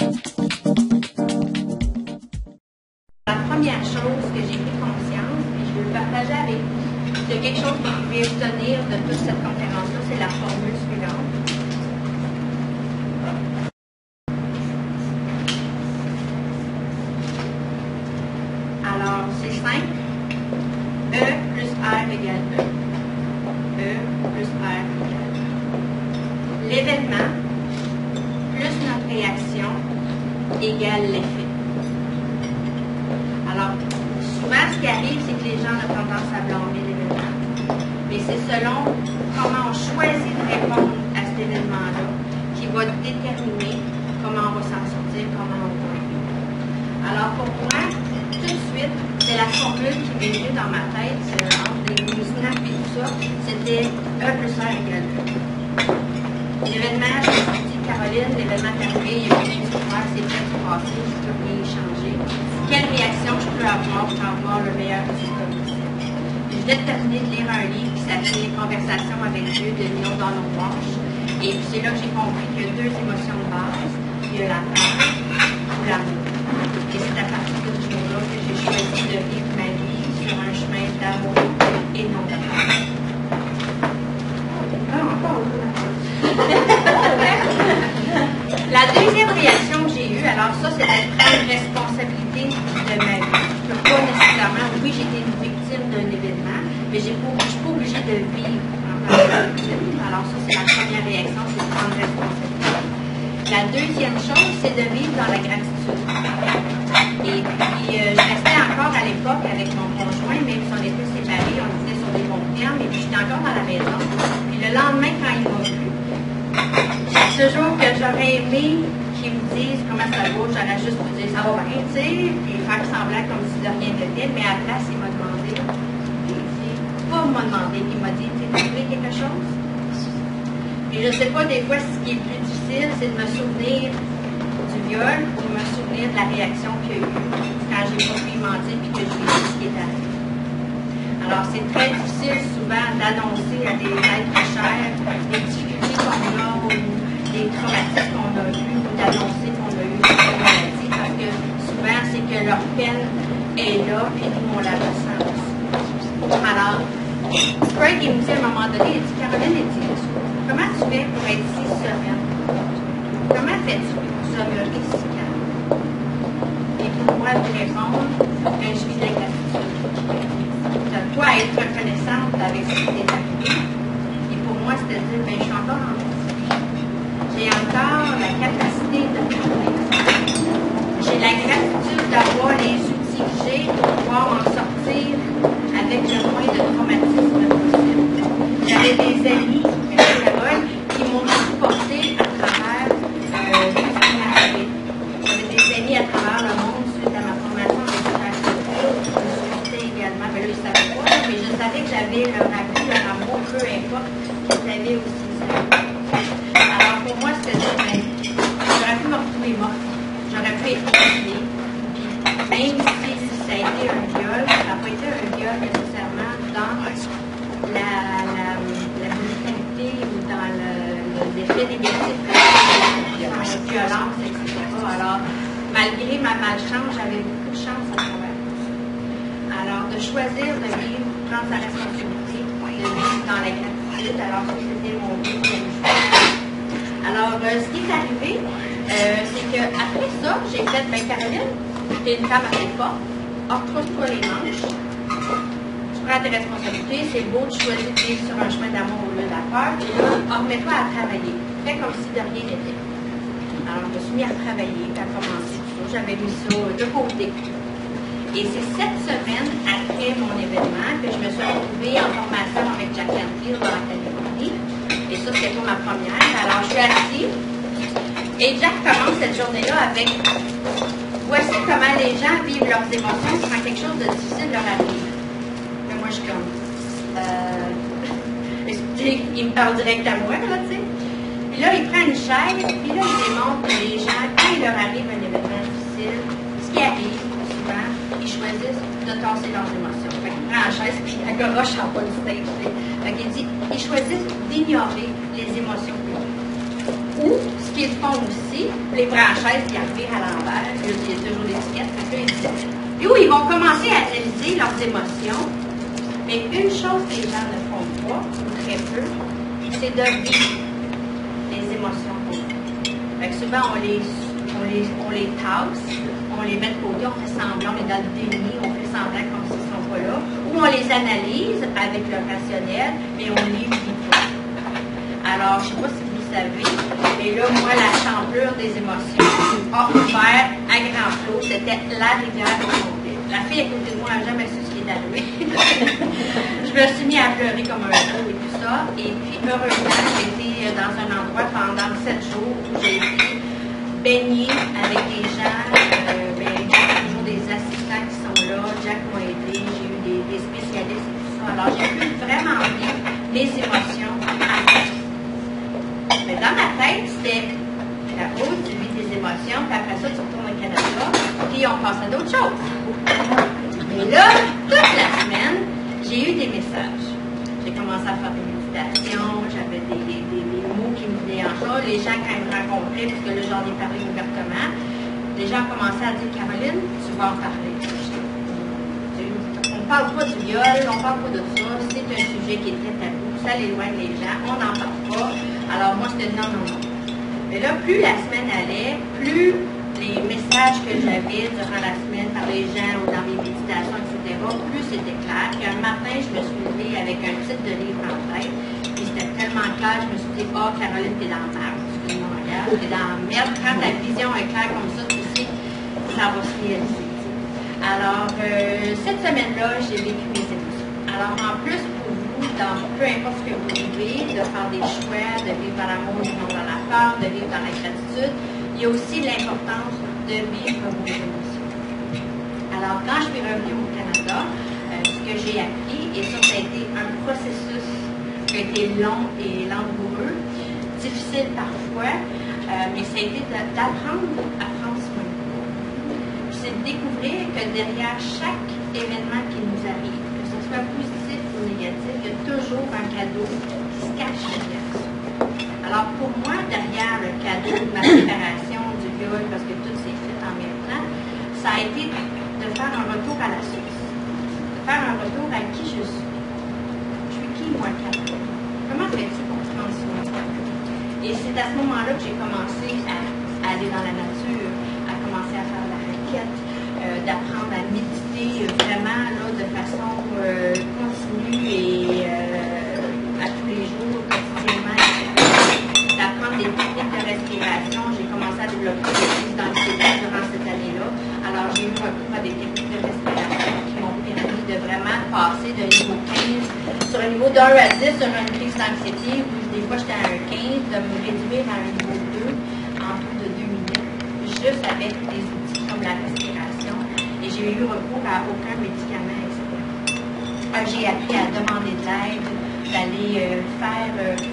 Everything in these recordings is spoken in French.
La première chose que j'ai pris conscience, et je veux le partager avec vous, de quelque chose que vous pouvez obtenir de toute cette conférence-là, c'est la formule suivante. Alors, c'est simple. E plus R égale E. E plus R égale E. L'événement plus notre réaction égale l'effet. Alors, souvent, ce qui arrive, c'est que les gens ont tendance à blâmer l'événement. Mais c'est selon comment on choisit de répondre à cet événement-là qui va déterminer comment on va s'en sortir, comment on va vivre. Alors, pour moi, tout de suite, c'est la formule qui m'est venue dans ma tête, entre les snaps et tout ça, c'était E plus R égale E. L'événement, je me suis dit, Caroline, l'événement est arrivé, il y a eu une histoire, c'est bien du passé, je peux rien changer. Quelle réaction je peux avoir pour avoir le meilleur résultat possible? Je venais de terminer de lire un livre qui s'appelait Conversation avec Dieu de Neil Donald Walsh. Et c'est là que j'ai compris qu'il y a deux émotions de base. Il y a la peur ou l'amour. Et c'est à partir de ce jour-là que j'ai choisi de vivre ma vie sur un chemin d'amour et non de peur. La deuxième réaction que j'ai eue, alors ça, c'est de prendre responsabilité de ma vie. Je ne peux pas nécessairement, oui, j'ai été une victime d'un événement, mais je ne suis pas obligée de vivre en tant que victime. Alors ça, c'est la première réaction, c'est de prendre responsabilité. La deuxième chose, c'est de vivre dans la gratitude. Et puis, je restais encore à l'époque avec mon conjoint, même si on était séparés, on était sur des bons termes, et puis j'étais encore dans la maison. Puis le lendemain, quand il m'a vu, toujours que j'aurais aimé qu'ils me disent comment ça va, j'aurais juste pu dire ça va bien, tu sais, et faire semblant comme si de rien n'était, mais à la place, il m'a demandé, il m'a dit, t'as trouvé quelque chose? Et je ne sais pas, des fois, ce qui est plus difficile, c'est de me souvenir du viol ou de me souvenir de la réaction qu'il y a eu quand j'ai pas pu mentir et que j'ai vu ce qui est arrivé. Alors, c'est très difficile souvent d'annoncer à des êtres chers les difficultés qu'on a ou des traumatismes qu'on a eus ou d'annoncer qu'on a eu une maladie parce que souvent, c'est que leur peine est là et nous, on la ressent aussi. Alors, Craig, il me dit à un moment donné, il dit, Caroline, il dit, comment tu fais pour être si sereine? Comment fais-tu pour demeurer si calme? Et pour moi, je réponds, je vis de la gratitude. Toi, à être reconnaissante avec ce qui t'est arrivé. Et pour moi, c'est de dire, je suis encore en vie. J'ai encore la capacité de parler. J'ai la gratitude d'avoir les outils que j'ai pour pouvoir en sortir avec le moins de traumatisme possible. J'avais des amis, Carole, qui m'ont supporté à travers ce qui m'est arrivé. J'avais des amis à travers le monde suite à ma formation en éducation. Je me supportais également, mais là, ils ne savaient pas, mais je savais que j'avais leur avis, leur amour, peu importe, qu'ils savaient aussi ça. Alors pour moi, c'était ça, j'aurais pu me retrouver morte, j'aurais pu être tuée, même si ça a été un viol, ça n'a pas été un viol nécessairement dans la brutalité ou dans l'effet négatif de la violence, etc. Alors, malgré ma malchance, j'avais beaucoup de chance à travers tout ça. Alors, de choisir de vivre, prendre sa responsabilité, de vivre dans la gratitude, alors que c'était mon but. Alors, ce qui est arrivé, c'est qu'après ça, j'ai fait, Caroline, t'es une femme assez forte, retrouve-toi les manches, tu prends tes responsabilités, c'est beau de choisir de vivre sur un chemin d'amour au lieu de la peur, et là, remets-toi à travailler, fais comme si de rien n'était. Alors, je me suis mis à travailler, à commencer tout ça, j'avais mis ça de côté. Et c'est cette semaine, après mon événement, que je me suis retrouvée en formation avec Jack Canfield dans la Californie. Et ça, c'était pas ma première. Alors, je suis assise. Et Jack commence cette journée-là avec voici comment les gens vivent leurs émotions quand quelque chose de difficile leur arrive. Mais moi, je suis comme il me parle direct à moi, là, tu sais. Puis là, il prend une chaise, puis là, il démontre que les gens, quand il leur arrive un événement difficile, ce qui arrive, souvent, ils choisissent de tasser leurs émotions. Fait qu'il prend la chaise, puis il agoroche en bas du stage. Fait qu'il dit, ils choisissent d'ignorer les émotions. Ou, ce qu'ils font aussi, les franchises qui arrivent à l'envers, il y a toujours des étiquettes, puis où ils vont commencer à analyser leurs émotions. Mais une chose que les gens ne font pas, ou très peu, c'est de vivre les émotions. Fait que souvent, on les tasse, on les met de côté, on fait semblant, on est dans le déni, on fait semblant comme s'ils ne sont pas là, ou on les analyse avec le rationnel, mais on les vit pas. Alors, je ne sais pas si vous savez, mais là, moi, la champlure des émotions a ouvert à grand flot, c'était la rivière au complet. La fille à côté de moi n'a jamais su ce qui est arrivé. Je me suis mis à pleurer comme un veau et tout ça. Et puis, heureusement, j'ai été dans un endroit pendant 7 jours où j'ai été baignée avec des gens. J'ai toujours des assistants qui sont là. Jack m'a aidé. J'ai eu des spécialistes et tout ça. Alors, j'ai pu vraiment vivre les émotions à fond. Mais dans ma tête, c'était la route, tu vis des émotions, puis après ça, tu retournes au Canada, puis on passe à d'autres choses. Mais là, toute la semaine, j'ai eu des messages. J'ai commencé à faire des méditations, j'avais des mots qui me venaient en chose. Les gens, quand ils me rencontraient, parce que là, j'en ai parlé ouvertement, les gens commençaient à dire, Caroline, tu vas en parler. On ne parle pas du viol, on ne parle pas de ça, c'est un sujet qui est très tabou, ça l'éloigne les gens, on n'en parle pas. Alors moi, c'était non. Mais là, plus la semaine allait, plus les messages que j'avais durant la semaine par les gens ou dans mes méditations, etc., plus c'était clair. Puis un matin, je me suis levée avec un titre de livre en tête. Puis c'était tellement clair, je me suis dit, oh, Caroline, t'es dans la merde. Excuse-moi, regarde, t'es dans la merde. Quand ta vision est claire comme ça, tu sais, ça va se réaliser. Alors, cette semaine-là, j'ai vécu mes émotions. Alors, en plus, pour vous, dans peu importe ce que vous vivez, de faire des choix, de vivre dans l'amour, de vivre dans la peur, de vivre dans la gratitude, il y a aussi l'importance de vivre vos émotions. Alors, quand je suis revenue au Canada, ce que j'ai appris, et ça a été un processus qui a été long et langoureux, difficile parfois, mais ça a été d'apprendre à prendre soin de nous. C'est de découvrir que derrière chaque événement qui nous arrive, que ce soit positif ou négatif, il y a toujours un cadeau qui se cache derrière ça. Alors, pour moi, derrière le cadeau de ma séparation, du viol, parce que tout s'est fait en même temps, ça a été de faire un retour à la source. De faire un retour à qui je suis. Je suis qui, moi, Caroline? Comment fais-tu pour prendre soin de toi? Et c'est à ce moment-là que j'ai commencé à aller dans la nature, à commencer à faire la raquette, d'apprendre à méditer vraiment là, de façon continue et à tous les jours, quotidiennement, d'apprendre des techniques de respiration. J'ai commencé à développer des crises d'anxiété durant cette année-là. Alors, j'ai eu recours à des techniques de respiration qui m'ont permis de vraiment passer d'un niveau 15, sur un niveau d'1 à 10, sur une crise d'anxiété, où des fois j'étais à un 15, de me réduire à un niveau 2 en plus de 2 minutes, juste avec des outils comme la respiration. Et j'ai eu recours à aucun médicament, etc. J'ai appris à demander de l'aide,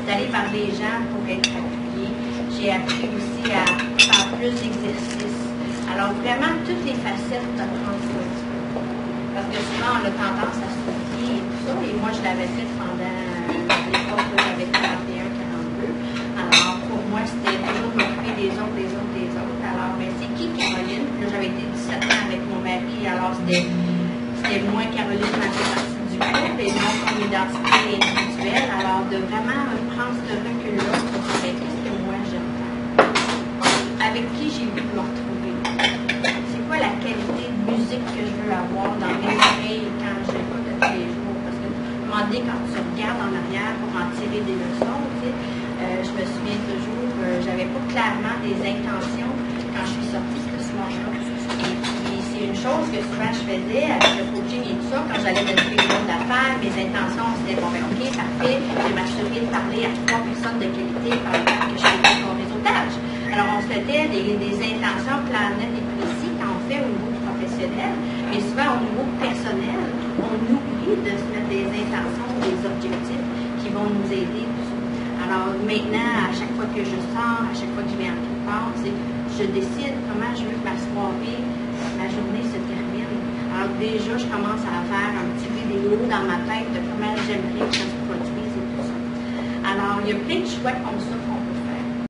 d'aller vers les gens pour être appuyée. J'ai appris aussi à faire plus d'exercices. Alors vraiment, toutes les facettes de prendre soin de soi. Parce que souvent, on a tendance à s'oublier et tout ça. Et moi, je l'avais fait pendant l'époque où j'avais 41-42. Alors, pour moi, c'était toujours m'occuper des autres. Alors, mais c'est qui Caroline? Là, j'avais été 17 ans avec mon mari. Alors, c'était moi, Caroline, ma fait partie du couple et non comme identité individuelle. Alors, de vraiment prendre ce recul-là pour dire qu'est-ce que moi j'aime faire? Avec qui j'ai voulu me retrouver? C'est quoi la qualité de musique que je veux avoir dans mes oreilles quand j'écoute tous les jours? Parce que, à un moment donné, quand tu regardes en arrière pour en tirer des leçons, tu sais, je me souviens toujours, j'avais pas clairement des intentions quand je suis sortie ce soir-là. Et puis, c'est une chose que souvent je faisais avec le coaching et tout ça, quand j'allais me trouver une autre affaire, mes intentions, c'était bon, ben ok, parfait, je vais m'assurer de parler à 3 personnes de qualité par rapport que je fais mon réseautage. Alors, on se mettait des intentions claires, nettes et précises quand on fait au niveau professionnel, mais souvent au niveau personnel, on oublie de se mettre des intentions, des objectifs qui vont nous aider. Alors maintenant, à chaque fois que je sors, à chaque fois que je vais en quelque part, je décide comment je veux que ma soirée, ma journée se termine. Alors déjà, je commence à faire un petit vidéo dans ma tête de comment j'aimerais que ça se produise et tout ça. Alors, il y a plein de choix comme ça qu'on